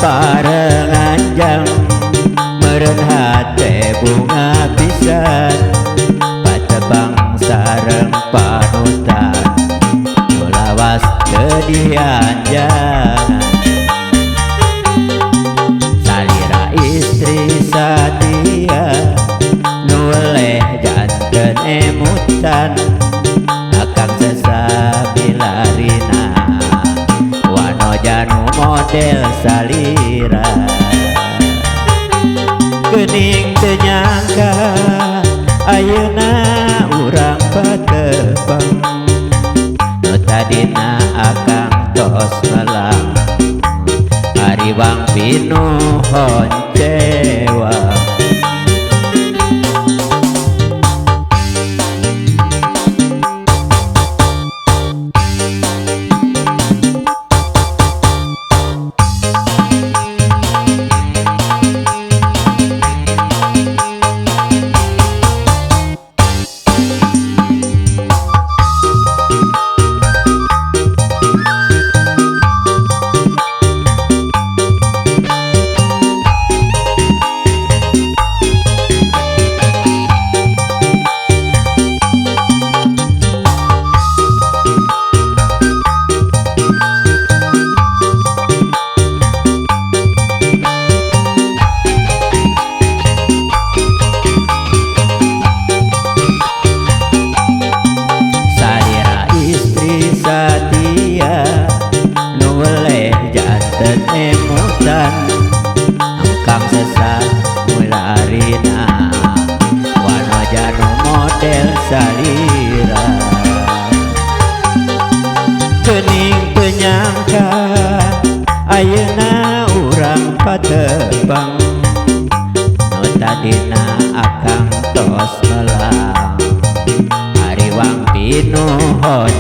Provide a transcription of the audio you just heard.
paparengan jam meureun hate bunga pisan patebang sareng panutan nu lawas teu dianjangan salira istri sadia nu weleh janten emutan akang sesabilarina wanoja nu model salira geuning teu nyangka ayeuna urang patebang nu tadina akang tos melang ariwang pinuhon cewa emutan angkang sesat mularina wanoja nu model salira geuning teu nyangka ayeuna urang patebang nu tadina akang tos melang ariwang pinuhon